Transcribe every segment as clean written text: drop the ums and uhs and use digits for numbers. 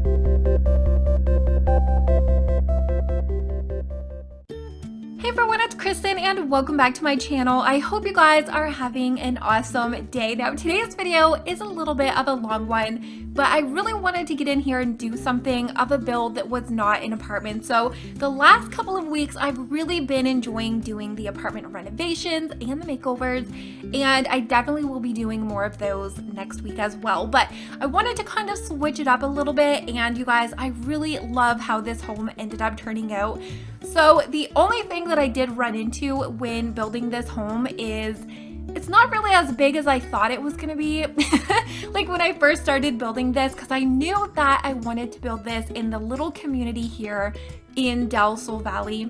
Hey everyone, it's Kristen and welcome back to my channel. I hope you guys are having an awesome day. Now today's video is a little bit of a long one, but I really wanted to get in here and do something of a build that was not an apartment. So the last couple of weeks I've really been enjoying doing the apartment renovations and the makeovers, and I definitely will be doing more of those next week as well. But I wanted to kind of switch it up a little bit, and you guys, I really love how this home ended up turning out. So the only thing that I did run into when building this home is it's not really as big as I thought it was gonna be. Like when I first started building this, because I knew that I wanted to build this in the little community here in Del Sol Valley.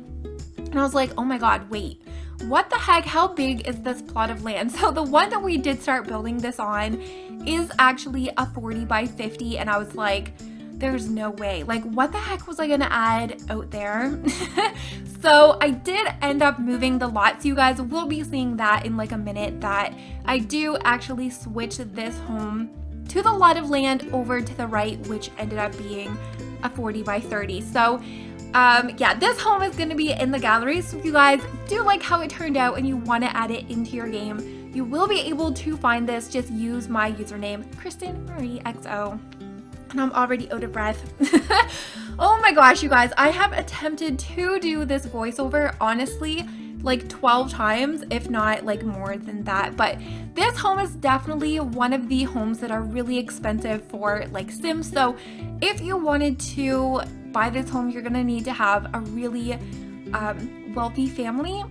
And I was like, oh my God, wait, what the heck? How big is this plot of land? So the one that we did start building this on is actually a 40 by 50. And I was like, there's no way. Like, what the heck was I gonna add out there? So I did end up moving the lot. So you guys will be seeing that in like a minute, that I do actually switch this home to the lot of land over to the right, which ended up being a 40 by 30. So yeah, this home is going to be in the gallery. So if you guys do like how it turned out and you want to add it into your game, you will be able to find this. Just use my username, KrystinMyrieXo. And I'm already out of breath. Oh my gosh, you guys, I have attempted to do this voiceover, honestly, like 12 times, if not like more than that. But this home is definitely one of the homes that are really expensive for like Sims. So if you wanted to buy this home, you're gonna need to have a really wealthy family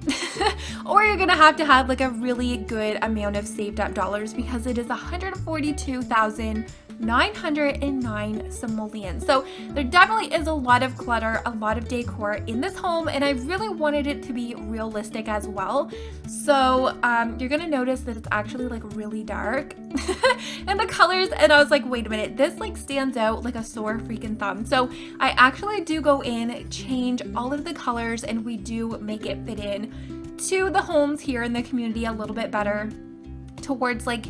or you're gonna have to have like a really good amount of saved up dollars, because it is 142,909 simoleons. So there definitely is a lot of clutter, a lot of decor in this home, and I really wanted it to be realistic as well. So you're gonna notice that it's actually like really dark and the colors, and I was like, wait a minute, this like stands out like a sore freaking thumb. So I actually do go in, change all of the colors, and we do make it fit in to the homes here in the community a little bit better towards like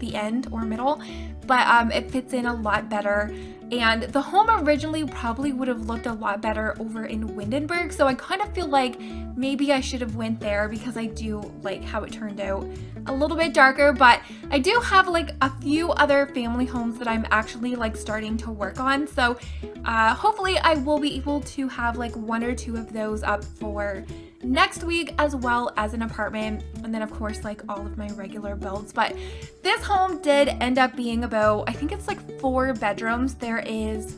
the end or middle, but it fits in a lot better. And the home originally probably would have looked a lot better over in Windenburg, so I kind of feel like maybe I should have went there, because I do like how it turned out a little bit darker. But I do have like a few other family homes that I'm actually like starting to work on, so hopefully I will be able to have like one or two of those up for next week, as well as an apartment, and then of course like all of my regular builds. But this home did end up being about, I think it's like 4 bedrooms. There is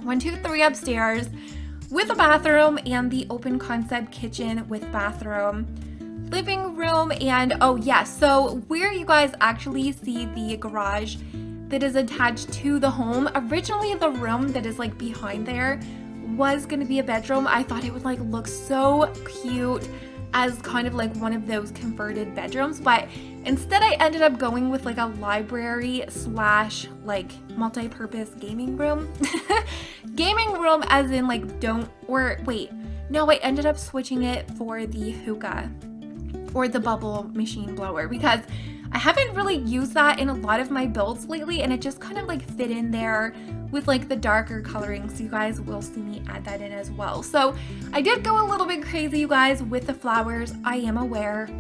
1, 2, 3 upstairs with a bathroom and the open concept kitchen with bathroom, living room, and oh yeah, so where you guys actually see the garage that is attached to the home, originally the room that is like behind there was gonna be a bedroom. I thought it would like look so cute as kind of like one of those converted bedrooms, but instead I ended up going with like a library slash like multi-purpose gaming room. Gaming room as in like I ended up switching it for the hookah or the bubble machine blower, because I haven't really used that in a lot of my builds lately, and it just kind of like fit in there with like the darker coloring. So you guys will see me add that in as well. So I did go a little bit crazy, you guys, with the flowers, I am aware.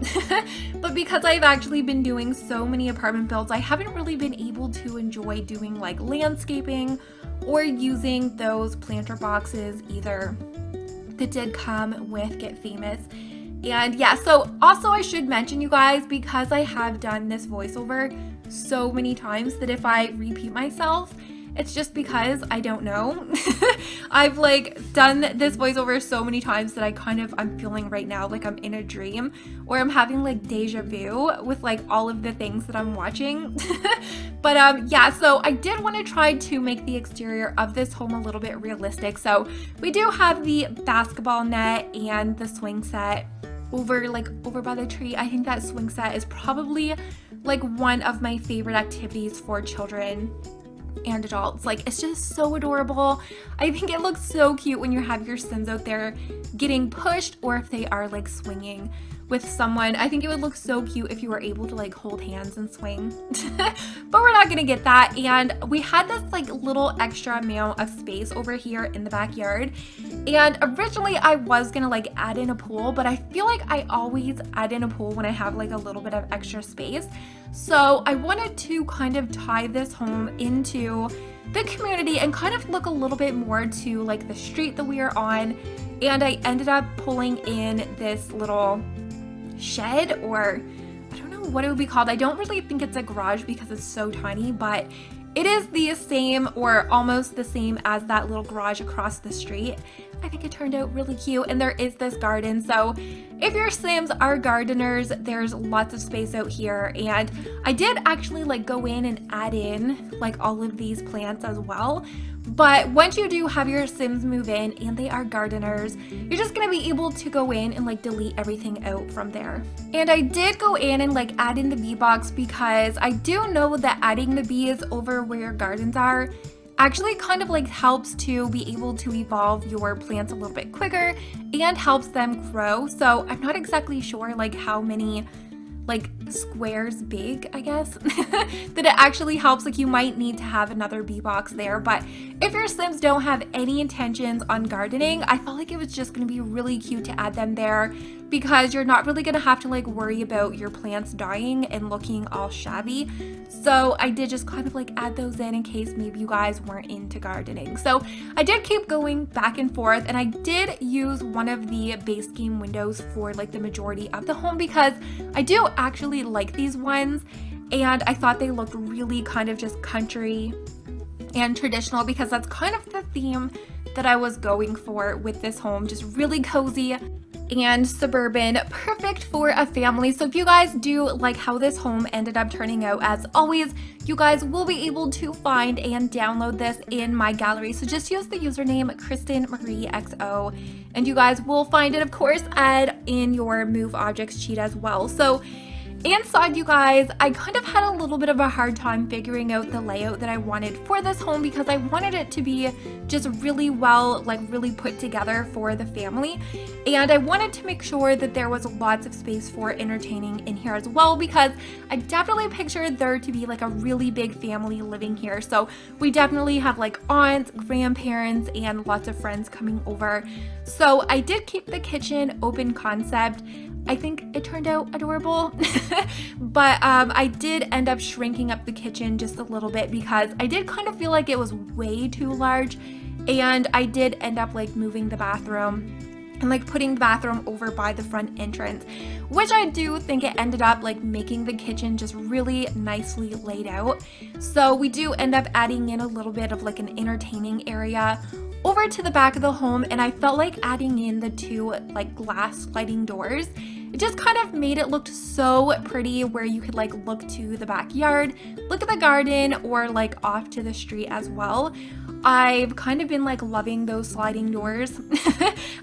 But because I've actually been doing so many apartment builds, I haven't really been able to enjoy doing like landscaping or using those planter boxes either that did come with Get Famous. And yeah, so also I should mention, you guys, because I have done this voiceover so many times, that if I repeat myself, it's just because I don't know. I've like done this voiceover so many times that I'm feeling right now like I'm in a dream, or I'm having like deja vu with like all of the things that I'm watching. But yeah, so I did want to try to make the exterior of this home a little bit realistic. So we do have the basketball net and the swing set over by the tree. I think that swing set is probably like one of my favorite activities for children and adults. Like, it's just so adorable. I think it looks so cute when you have your Sims out there getting pushed, or if they are like swinging with someone. I think it would look so cute if you were able to like hold hands and swing. But we're not gonna get that. And we had this like little extra amount of space over here in the backyard. And originally I was gonna like add in a pool, but I feel like I always add in a pool when I have like a little bit of extra space. So I wanted to kind of tie this home into the community and kind of look a little bit more to like the street that we are on. And I ended up pulling in this little shed, or I don't know what it would be called. I don't really think it's a garage because it's so tiny, but it is the same or almost the same as that little garage across the street. I think it turned out really cute, and there is this garden. So if your Sims are gardeners, there's lots of space out here. And I did actually like go in and add in like all of these plants as well. But once you do have your Sims move in and they are gardeners, you're just gonna be able to go in and like delete everything out from there. And I did go in and like add in the bee box because I do know that adding the bees over where your gardens are actually kind of like helps to be able to evolve your plants a little bit quicker and helps them grow. So I'm not exactly sure like how many like squares big, I guess, that it actually helps. Like you might need to have another bee box there, but if your Sims don't have any intentions on gardening, I felt like it was just gonna be really cute to add them there because you're not really gonna have to like worry about your plants dying and looking all shabby. So I did just kind of like add those in case maybe you guys weren't into gardening. So I did keep going back and forth, and I did use one of the base game windows for like the majority of the home because I do actually like these ones, and I thought they looked really kind of just country and traditional because that's kind of the theme that I was going for with this home. Just really cozy and suburban, perfect for a family. So if you guys do like how this home ended up turning out, as always, you guys will be able to find and download this in my gallery. So just use the username KrystinMyrieXo, and you guys will find it, of course, in your move objects sheet as well. So inside, you guys, I kind of had a little bit of a hard time figuring out the layout that I wanted for this home because I wanted it to be just really well, like really put together for the family. And I wanted to make sure that there was lots of space for entertaining in here as well because I definitely pictured there to be like a really big family living here. So we definitely have like aunts, grandparents, and lots of friends coming over. So I did keep the kitchen open concept. I think it turned out adorable, but I did end up shrinking up the kitchen just a little bit because I did kind of feel like it was way too large, and I did end up like moving the bathroom and like putting the bathroom over by the front entrance, which I do think it ended up like making the kitchen just really nicely laid out. So we do end up adding in a little bit of like an entertaining area over to the back of the home, and I felt like adding in the two like glass sliding doors, it just kind of made it look so pretty where you could like look to the backyard, look at the garden, or like off to the street as well. I've kind of been like loving those sliding doors.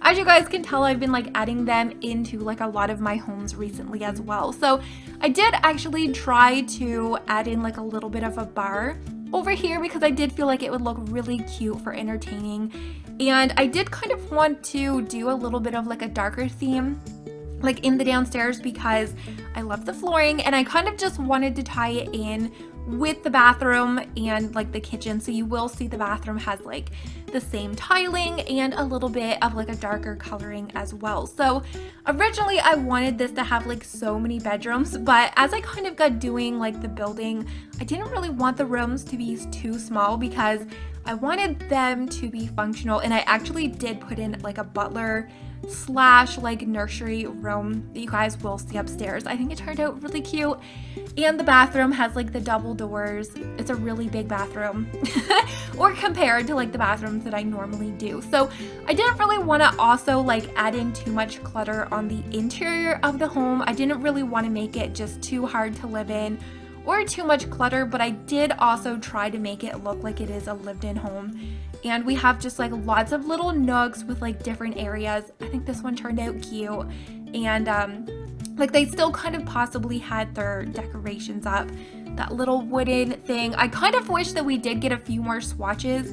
As you guys can tell, I've been like adding them into like a lot of my homes recently as well. So I did actually try to add in like a little bit of a bar over here because I did feel like it would look really cute for entertaining. And I did kind of want to do a little bit of like a darker theme like in the downstairs because I love the flooring, and I kind of just wanted to tie it in with the bathroom and like the kitchen. So you will see the bathroom has like the same tiling and a little bit of like a darker coloring as well. So originally I wanted this to have like so many bedrooms, but as I kind of got doing like the building, I didn't really want the rooms to be too small because I wanted them to be functional. And I actually did put in like a butler slash like nursery room that you guys will see upstairs. I think it turned out really cute, and the bathroom has like the double doors. It's a really big bathroom or compared to like the bathrooms that I normally do. So I didn't really want to also like add in too much clutter on the interior of the home. I didn't really want to make it just too hard to live in or too much clutter, but I did also try to make it look like it is a lived-in home. And we have just like lots of little nooks with like different areas. I think this one turned out cute, and like they still kind of possibly had their decorations up. That little wooden thing. I kind of wish that we did get a few more swatches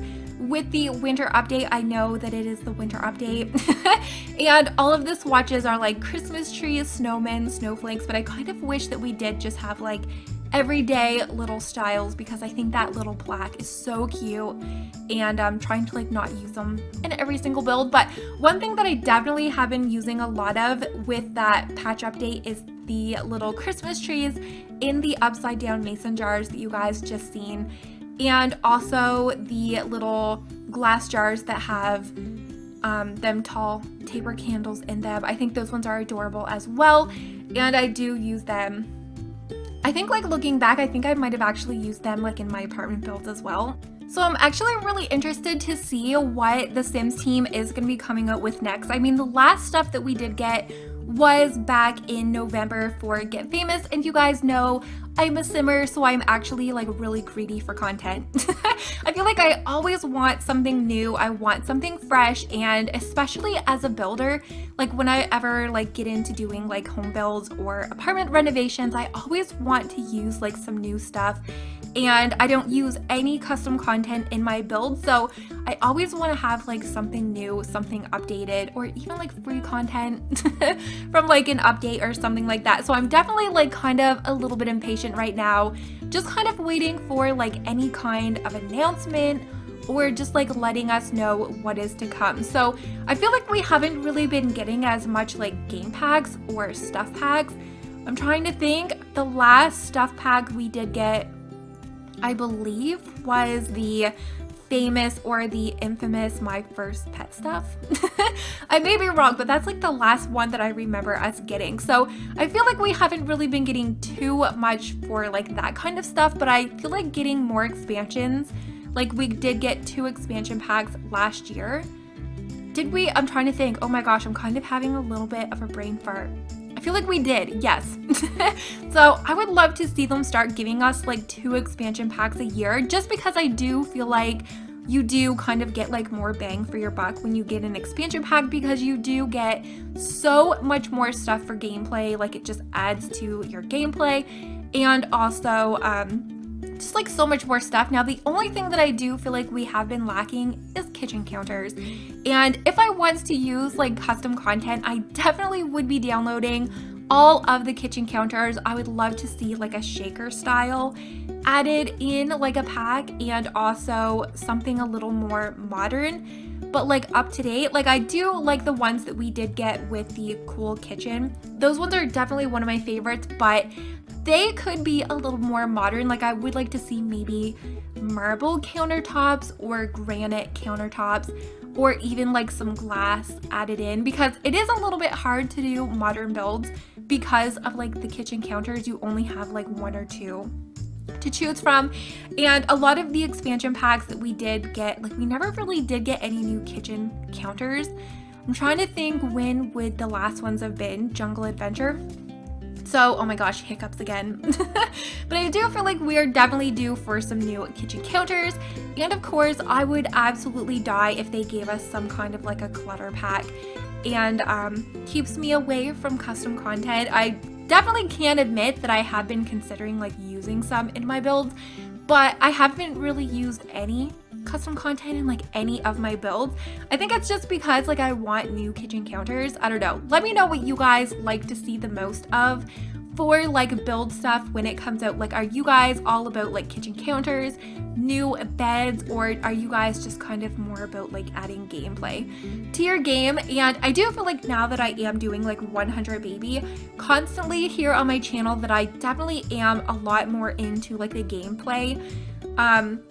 with the winter update. I know that it is the winter update and all of the swatches are like Christmas trees, snowmen, snowflakes, but I kind of wish that we did just have like everyday little styles because I think that little plaque is so cute and I'm trying to like not use them in every single build. But one thing that I definitely have been using a lot of with that patch update is the little Christmas trees in the upside down mason jars that you guys just seen, and also the little glass jars that have them tall taper candles in them. I think those ones are adorable as well, and I do use them. I think like looking back, I think I might have actually used them like in my apartment builds as well. So I'm actually really interested to see what the Sims team is going to be coming out with next. I mean, the last stuff that we did get was back in November for Get Famous, and you guys know I'm a simmer, so I'm actually like really greedy for content. I feel like I always want something new, I want something fresh, and especially as a builder, like when I ever like get into doing like home builds or apartment renovations, I always want to use like some new stuff, and I don't use any custom content in my build, so I always want to have like something new, something updated, or even like free content from like an update or something like that. So I'm definitely like kind of a little bit impatient right now, just kind of waiting for like any kind of announcement or just like letting us know what is to come. So I feel like we haven't really been getting as much like game packs or stuff packs. I'm trying to think. The last stuff pack we did get, I believe, was the famous or the infamous My First Pet stuff. I may be wrong, but that's like the last one that I remember us getting. So I feel like we haven't really been getting too much for like that kind of stuff, but I feel like getting more expansions. Like we did get 2 expansion packs last year. Did we? I'm trying to think. Oh my gosh, I'm kind of having a little bit of a brain fart. I feel like we did, yes. So I would love to see them start giving us like 2 expansion packs a year, just because I do feel like you do kind of get like more bang for your buck when you get an expansion pack, because you do get so much more stuff for gameplay. Like it just adds to your gameplay, and also just like so much more stuff. Now the only thing that I do feel like we have been lacking is kitchen counters, and if I was to use like custom content, I definitely would be downloading all of the kitchen counters. I would love to see like a shaker style added in like a pack, and also something a little more modern but like up to date. Like I do like the ones that we did get with the cool kitchen. Those ones are definitely one of my favorites, but they could be a little more modern. Like I would like to see maybe marble countertops or granite countertops, or even like some glass added in, because it is a little bit hard to do modern builds because of like the kitchen counters. You only have like 1 or 2 to choose from, and a lot of the expansion packs that we did get, like we never really did get any new kitchen counters. I'm trying to think, when would the last ones have been? Jungle Adventure. So, oh my gosh, hiccups again. But I do feel like we are definitely due for some new kitchen counters. And of course, I would absolutely die if they gave us some kind of like a clutter pack, and keeps me away from custom content. I definitely can admit that I have been considering like using some in my builds, but I haven't really used any custom content in like any of my builds. I think it's just because like I want new kitchen counters. I don't know. Let me know what you guys like to see the most of for like build stuff when it comes out. Like, are you guys all about like kitchen counters, new beds, or are you guys just kind of more about like adding gameplay to your game? And I do feel like now that I am doing like 100 baby constantly here on my channel, that I definitely am a lot more into like the gameplay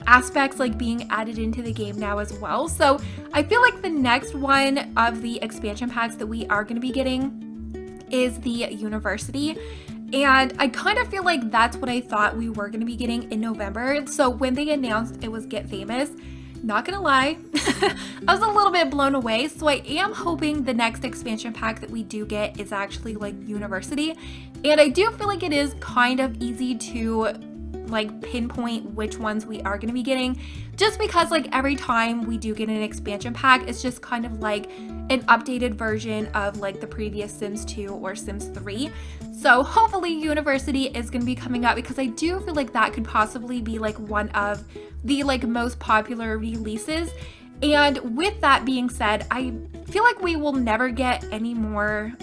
aspects, like being added into the game now as well. So I feel like the next one of the expansion packs that we are going to be getting is the university, and I kind of feel like that's what I thought we were going to be getting in November. So when they announced it was Get Famous, not gonna lie, I was a little bit blown away. So I am hoping the next expansion pack that we do get is actually like university, and I do feel like it is kind of easy to like pinpoint which ones we are going to be getting, just because like every time we do get an expansion pack, it's just kind of like an updated version of like the previous Sims 2 or Sims 3. So hopefully University is going to be coming up, because I do feel like that could possibly be like one of the like most popular releases. And with that being said, I feel like we will never get any more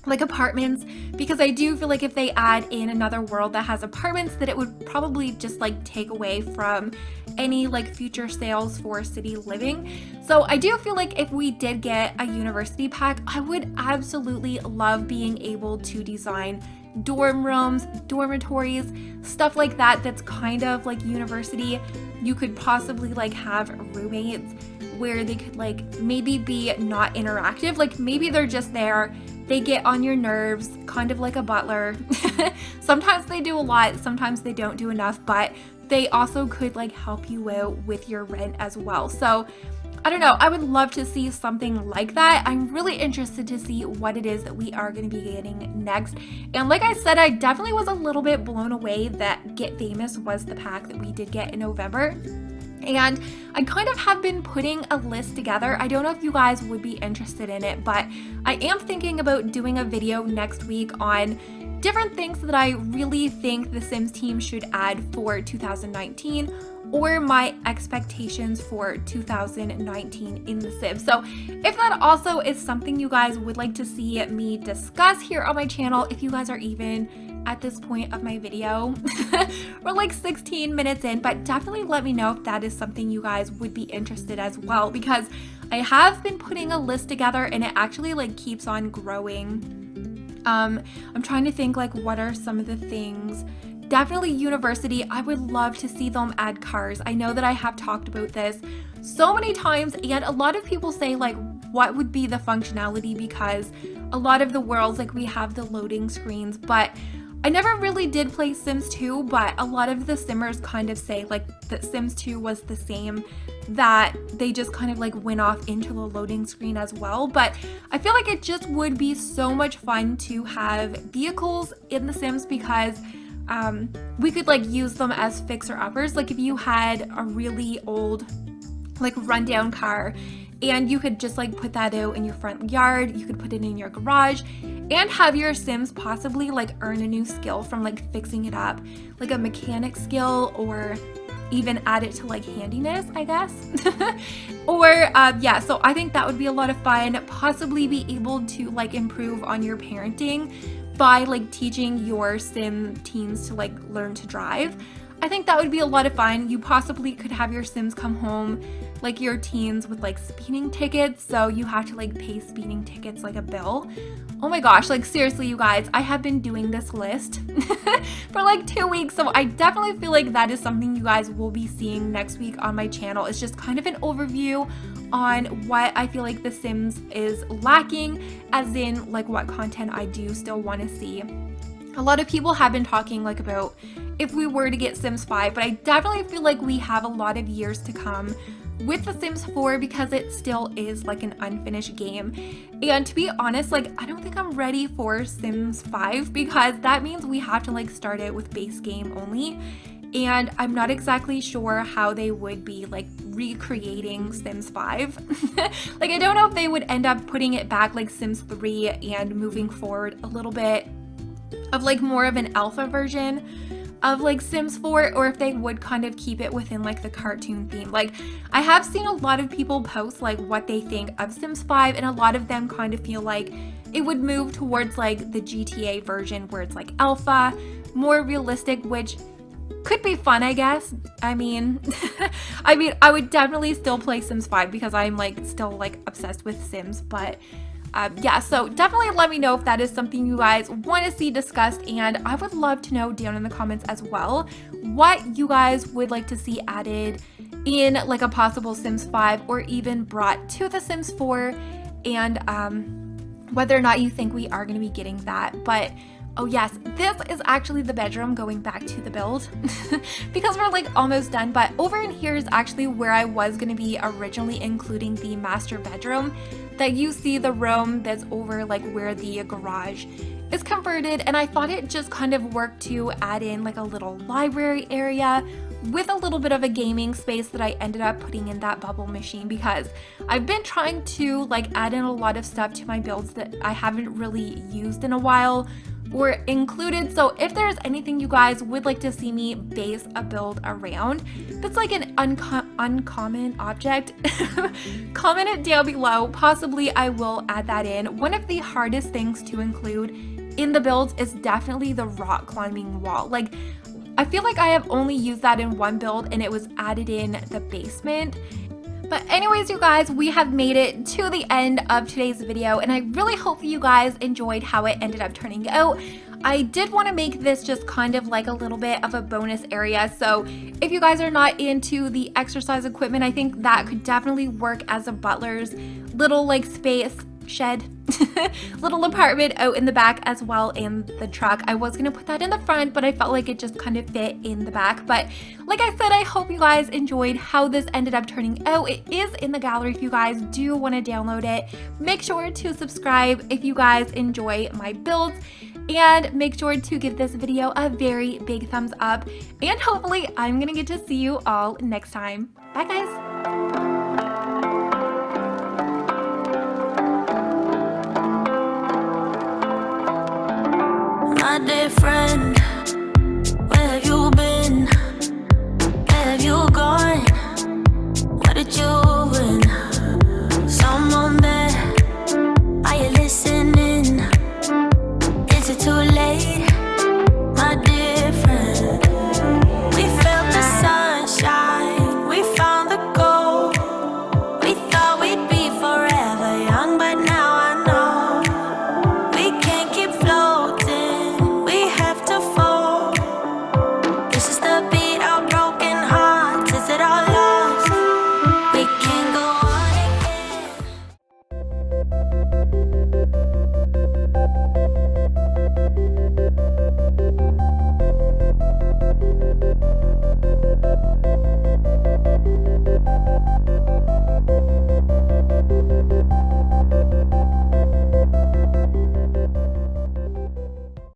like apartments, because I do feel like if they add in another world that has apartments, that it would probably just like take away from any like future sales for city living. So I do feel like if we did get a University pack, I would absolutely love being able to design dorm rooms, dormitories, stuff like that that's kind of like University. You could possibly like have roommates where they could like maybe be not interactive, like maybe they're just there, they get on your nerves, kind of like a butler. Sometimes they do a lot, sometimes they don't do enough, but they also could like help you out with your rent as well. So I don't know, I would love to see something like that. I'm really interested to see what it is that we are going to be getting next. And like I said, I definitely was a little bit blown away that Get Famous was the pack that we did get in November. And I kind of have been putting a list together. I don't know if you guys would be interested in it, but I am thinking about doing a video next week on different things that I really think the Sims team should add for 2019, or my expectations for 2019 in The Sims. So if that also is something you guys would like to see me discuss here on my channel, if you guys are even at this point of my video, we're like 16 minutes in, but definitely let me know if that is something you guys would be interested as well, because I have been putting a list together and it actually like keeps on growing. I'm trying to think like what are some of the things. Definitely University, I would love to see them add cars. I know that I have talked about this so many times, and a lot of people say like what would be the functionality, because a lot of the worlds like we have the loading screens, but I never really did play Sims 2, but a lot of the Simmers kind of say like that Sims 2 was the same, that they just kind of like went off into the loading screen as well. But I feel like it just would be so much fun to have vehicles in The Sims, because we could like use them as fixer-uppers. Like if you had a really old like rundown car and you could just like put that out in your front yard, you could put it in your garage and have your Sims possibly like earn a new skill from like fixing it up, like a mechanic skill, or even add it to like handiness, I guess. Or yeah, so I think that would be a lot of fun. Possibly be able to like improve on your parenting by like teaching your Sim teens to like learn to drive. I think that would be a lot of fun. You possibly could have your Sims come home, like your teens, with like speeding tickets, so you have to like pay speeding tickets like a bill. Oh my gosh, like seriously you guys, I have been doing this list for like 2 weeks, so I definitely feel like that is something you guys will be seeing next week on my channel. It's just kind of an overview on what I feel like The Sims is lacking, as in like what content I do still want to see. A lot of people have been talking like about if we were to get Sims 5, but I definitely feel like we have a lot of years to come with The Sims 4, because it still is like an unfinished game. And to be honest, like I don't think I'm ready for Sims 5, because that means we have to like start it with base game only. And I'm not exactly sure how they would be like recreating Sims 5. Like I don't know if they would end up putting it back like Sims 3 and moving forward a little bit of like more of an alpha version of like Sims 4, or if they would kind of keep it within like the cartoon theme. Like I have seen a lot of people post like what they think of Sims 5, and a lot of them kind of feel like it would move towards like the GTA version where it's like alpha, more realistic, which could be fun, I guess. I mean, I would definitely still play Sims 5 because I'm like still like obsessed with Sims, but yeah, so definitely let me know if that is something you guys want to see discussed, and I would love to know down in the comments as well what you guys would like to see added in like a possible Sims 5, or even brought to The Sims 4, and whether or not you think we are going to be getting that. But oh yes, this is actually the bedroom, going back to the build because we're like almost done, but over in here is actually where I was going to be originally including the master bedroom. That you see the room that's over like where the garage is converted, and I thought it just kind of worked to add in like a little library area with a little bit of a gaming space that I ended up putting in that bubble machine, because I've been trying to like add in a lot of stuff to my builds that I haven't really used in a while or included. So if there's anything you guys would like to see me base a build around that's like an uncommon object, comment it down below. Possibly I will add that in. One of the hardest things to include in the builds is definitely the rock climbing wall. Like, I feel like I have only used that in one build and it was added in the basement. But anyways, you guys, we have made it to the end of today's video, and I really hope you guys enjoyed how it ended up turning out. I did want to make this just kind of like a little bit of a bonus area, so if you guys are not into the exercise equipment, I think that could definitely work as a butler's little like space shed little apartment out in the back as well in the truck. I was gonna put that in the front, but I felt like it just kind of fit in the back. But like I said, I hope you guys enjoyed how this ended up turning out. It is in the gallery if you guys do want to download it. Make sure to subscribe if you guys enjoy my builds, and make sure to give this video a very big thumbs up, and hopefully I'm gonna get to see you all next time. Bye guys. My dear friend.